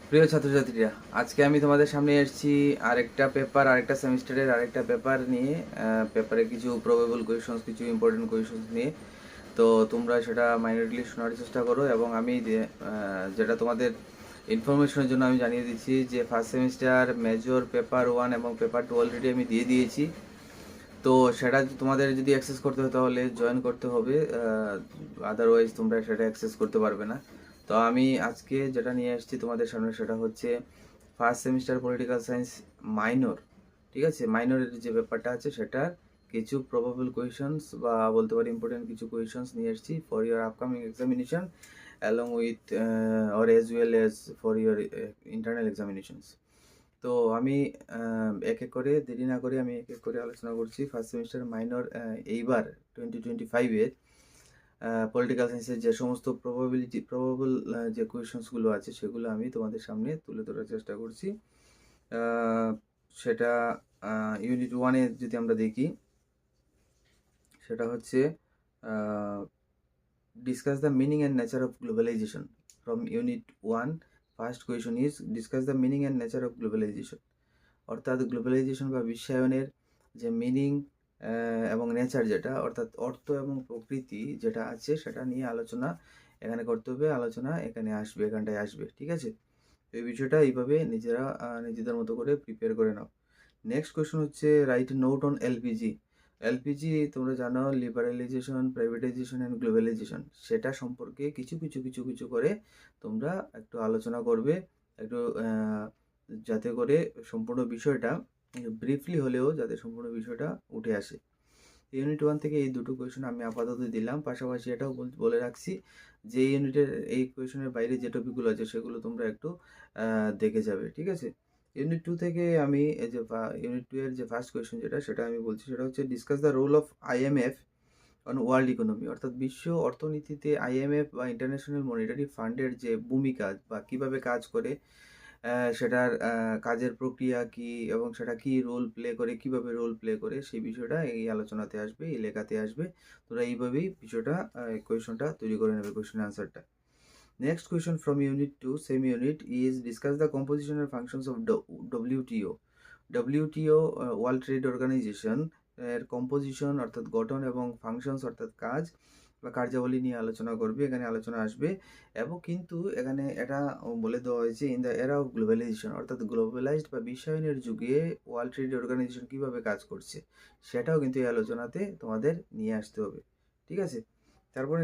প্রিয় ছাত্রছাত্রীরা, আজকে আমি তোমাদের সামনে এসেছি আরেকটা সেমিস্টারের আরেকটা পেপার নিয়ে। পেপারে কিছু প্রবেবল কোয়েশনস, কিছু ইম্পর্টেন্ট কোয়েশনস নিয়ে। তো তোমরা সেটা মাইনরলি শোনার চেষ্টা করো, এবং আমি যেটা তোমাদের ইনফরমেশনের জন্য আমি জানিয়ে দিচ্ছি যে ফার্স্ট সেমিস্টার মেজর পেপার 1 এবং পেপার 2 অলরেডি আমি দিয়ে দিয়েছি। তো সেটা তোমাদের যদি অ্যাক্সেস করতে হয় তাহলে জয়েন করতে হবে, আদারওয়াইজ তোমরা সেটা অ্যাক্সেস করতে পারবে না। তো আমি আজকে যেটা নিয়ে আসছি তোমাদের সামনে সেটা হচ্ছে first semester political science minor. ঠিক আছে, মাইনরের যে ব্যাপারটা আছে সেটার কিছু প্রবাবল কোয়েশনস বা বলতে পারি ইম্পর্টেন্ট কিছু কোয়েশনস নিয়ে এসেছি for your upcoming examination along with or as well as for your internal examinations. তো আমি এক এক করে দেরি না করে আমি এক এক করে আলোচনা করছি ফার্স্ট সেমিস্টার মাইনর এইবার 2025-এর পলিটিক্যাল সায়েন্সের যে সমস্ত প্রবাবল যে কোয়েশনসগুলো আছে সেগুলো আমি তোমাদের সামনে তুলে ধরার চেষ্টা করছি। আহ, সেটা ইউনিট 1-এ যদি আমরা দেখি, সেটা হচ্ছে discuss the meaning and nature of globalization. From unit 1, first question is discuss the meaning and nature of globalization. অর্থাৎ গ্লোবালাইজেশন বা বিশ্বায়নের যে মিনিং এবং নেচার, যেটা অর্থাৎ অর্থ এবং প্রকৃতি যেটা আছে সেটা নিয়ে আলোচনা এখানে করতে হবে। আলোচনা এখানে আসবে, এখানটায় আসবে। ঠিক আছে, তো এই বিষয়টা এইভাবে নিজেরা নিজেদের মতো করে প্রিপেয়ার করে নাও। নেক্সট কোয়েশ্চন হচ্ছে right note on LPG. LPG তোমরা জানো, লিবারালাইজেশন, প্রাইভেটাইজেশন অ্যান্ড গ্লোবালাইজেশন, সেটা সম্পর্কে কিছু কিছু কিছু কিছু করে তোমরা একটু আলোচনা করবে, একটু যাতে করে সম্পূর্ণ বিষয়টা ব্রিফলি হলেও যাতে সম্পূর্ণ বিষয়টা উঠে আসে। ইউনিট 1 থেকে এই দুটো কোয়েশন আমি আপাতত দিলাম, পাশাপাশি এটাও বলে রাখছি যে ইউনিটের এই কোয়েশনের বাইরে যে টপিকগুলো আছে সেগুলো তোমরা একটু দেখে যাবে। ঠিক আছে, ইউনিট 2 থেকে আমি এই যে ইউনিট 2 এর যে ফার্স্ট কোয়েশন সেটা আমি বলছি, সেটা হচ্ছে discuss the role of IMF on world economy. অর্থাৎ বিশ্ব অর্থনীতিতে আইএমএফ বা ইন্টারন্যাশনাল মনিটারি ফান্ডের যে ভূমিকা বা কিভাবে কাজ করে, সেটার কাজের প্রক্রিয়া কি এবং সেটা কি রোল প্লে করে, কিভাবে রোল প্লে করে, সেই বিষয়টা এই আলোচনাতে আসবে, এই লেখাতে আসবে। তোরা এইভাবেই বিষয়টা কোয়েশনটা তৈরি করে নেবে, কোয়েশন আনসারটা। Next question from unit 2 same unit is discuss the composition and functions of WTO. WTO world trade organization এর কম্পোজিশন অর্থাৎ গঠন এবং ফাংশনস অর্থাৎ কাজ বা কার্যাবলী নিয়ে আলোচনা করবে, এখানে আলোচনা আসবে। এবং কিন্তু এখানে এটা বলে দেওয়া হয়েছে in the era of globalization, অর্থাৎ গ্লোবালাইজড বা বিশ্বায়নের যুগে ওয়ার্ল্ড ট্রেড অর্গানাইজেশন কীভাবে কাজ করছে সেটাও কিন্তু এই আলোচনাতে তোমাদের নিয়ে আসতে হবে। ঠিক আছে, তারপরে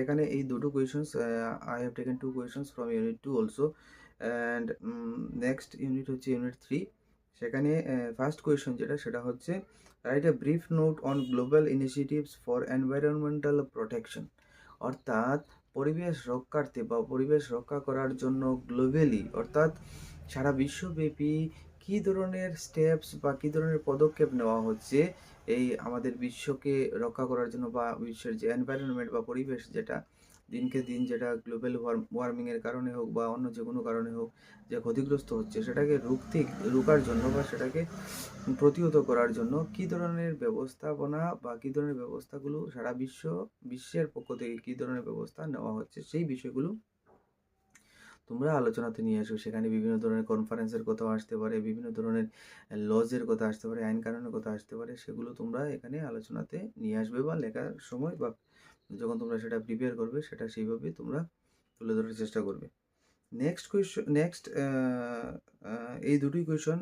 এখানে এই দুটো questions, I have taken 2 questions from unit 2 also. And next unit হচ্ছে ইউনিট 3। সেখানে ফার্স্ট কোয়েশন সেটা হচ্ছে write a brief note on global initiatives for environmental protection. অর্থাৎ পরিবেশ রক্ষার্থে বা পরিবেশ রক্ষা করার জন্য গ্লোবালি, অর্থাৎ সারা বিশ্বব্যাপী কী ধরনের স্টেপস বা কী ধরনের পদক্ষেপ নেওয়া হচ্ছে এই আমাদের বিশ্বকে রক্ষা করার জন্য, বা বিশ্বের যে এনভায়রনমেন্ট বা পরিবেশ যেটা দিনকে দিন যেটা গ্লোবাল ওয়ার্মিংয়ের কারণে হোক বা অন্য যে কোনো কারণে হোক যে ক্ষতিগ্রস্ত হচ্ছে, সেটাকে রুখার জন্য বা সেটাকে প্রতিহত করার জন্য কী ধরনের ব্যবস্থাপনা বা কী ধরনের ব্যবস্থাগুলো সারা বিশ্বের পক্ষ থেকে কী ধরনের ব্যবস্থা নেওয়া হচ্ছে সেই বিষয়গুলো তোমরা আলোচনাতে নিয়ে আসো। সেখানে বিভিন্ন ধরনের কনফারেন্সের কথা আসতে পারে, বিভিন্ন ধরনের লজের কথা আসতে পারে, আইন কানুনের কথা আসতে পারে, সেগুলো তোমরা এখানে আলোচনাতে নিয়ে আসবে বা লেখার সময় বা যখন তোমরা সেটা প্রিপেয়ার করবে সেটা সেইভাবে তোমরা তুলে ধরার চেষ্টা করবে। নেক্সট এই দুটোই কোয়েশন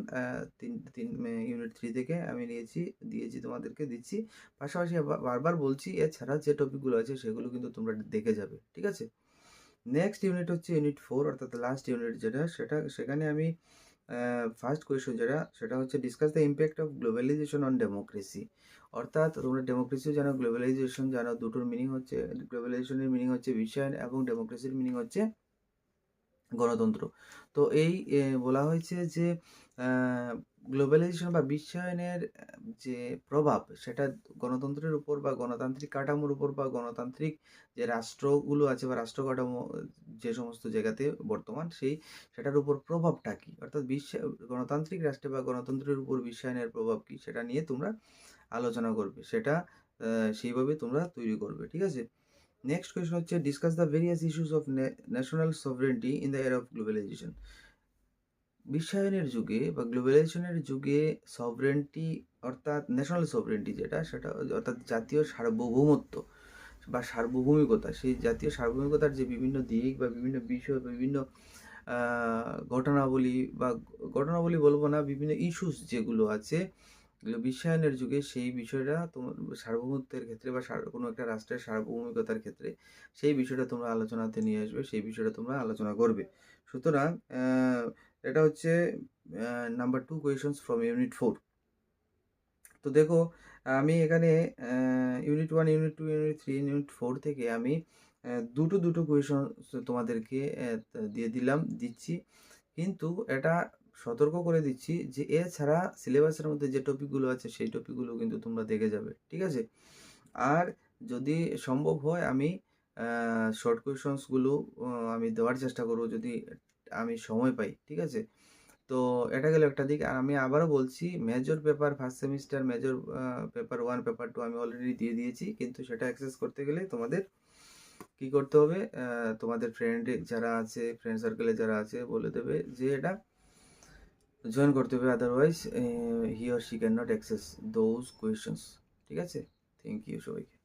তিন তিন ইউনিট 3 থেকে আমি দিয়েছি তোমাদেরকে দিচ্ছি। পাশাপাশি বারবার বলছি এছাড়া যে টপিকগুলো আছে সেগুলো কিন্তু তোমরা দেখে যাবে। ঠিক আছে, নেক্সট ইউনিট হচ্ছে ইউনিট 4, অর্থাৎ লাস্ট ইউনিট সেখানে আমি ফার্স্ট কোয়েশন সেটা হচ্ছে discuss the impact of globalization on democracy. অর্থাৎ তোমরা ডেমোক্রেসিও জানো, গ্লোবালাইজেশন জানো, দুটোর মিনিং হচ্ছে, গ্লোবালাইজেশনের মিনিং হচ্ছে বিশ্বায়ন এবং ডেমোক্রেসির মিনিং হচ্ছে গণতন্ত্র। তো এই বলা হয়েছে যে গ্লোবালাইজেশন বা বিশ্বায়নের যে প্রভাব সেটা গণতন্ত্রের উপর বা গণতান্ত্রিক কাঠামোর উপর বা গণতান্ত্রিক যে রাষ্ট্রগুলো আছে বা রাষ্ট্র কাঠামো যে সমস্ত জায়গাতে বর্তমান সেটার উপর প্রভাবটা কী, অর্থাৎ গণতান্ত্রিক রাষ্ট্রে বা গণতন্ত্রের উপর বিশ্বায়নের প্রভাব কী সেটা নিয়ে তোমরা আলোচনা করবে, সেটা সেইভাবে তোমরা তৈরি করবে। ঠিক আছে, নেক্সট কোয়েশ্চন হচ্ছে discuss the various issues of national sovereignty in the era of globalization. বিশ্বায়নের যুগে বা গ্লোবালাইজেশনের যুগে সভরেন্টি অর্থাৎ ন্যাশনাল সভরেন্টি যেটা সেটা অর্থাৎ জাতীয় সার্বভৌমত্ব বা সার্বভৌমিকতা, সেই জাতীয় সার্বভৌমিকতার যে বিভিন্ন দিক বা বিভিন্ন বিষয় বা বিভিন্ন ঘটনাবলী বা ঘটনাবলী বলবো না, বিভিন্ন ইস্যুস যেগুলো আছে বিশ্বায়নের যুগে সেই বিষয়টা তোমার সার্বভৌমত্বের ক্ষেত্রে বা কোনো একটা রাষ্ট্রের সার্বভৌমিকতার ক্ষেত্রে সেই বিষয়টা তোমরা আলোচনাতে নিয়ে আসবে, সেই বিষয়টা তোমরা আলোচনা করবে। সুতরাং এটা হচ্ছে নাম্বার 2 কোয়েশনস ফ্রম ইউনিট 4। তো দেখো আমি এখানে ইউনিট 1, ইউনিট 2, ইউনিট 3, ইউনিট 4 থেকে আমি দুটো কোয়েশন তোমাদেরকে দিয়ে দিচ্ছি। কিন্তু এটা সতর্ক করে দিচ্ছি যে এছাড়া সিলেবাসের মধ্যে যে টপিকগুলো আছে সেই টপিকগুলো কিন্তু তোমরা দেখে যাবে, ঠিক আছে? আর যদি সম্ভব হয় আমি শর্ট কোয়েশনসগুলো আমি দেওয়ার চেষ্টা করব যদি আমি সময় পাই, ঠিক আছে? তো এটা গেল একটা দিক। আর আমি আবারও বলছি, major paper first semester major paper 1, paper 2 আমি অলরেডি দিয়ে দিয়েছি। কিন্তু সেটা অ্যাক্সেস করতে গেলে তোমাদের কি করতে হবে? তোমাদের যারা আছে, ফ্রেন্ড সার্কেলে যারা আছে বলে দেবে যে এটা জয়েন করতে হবে, otherwise he or she can not access those questions, ঠিক আছে? থ্যাংক ইউ সবাইকে।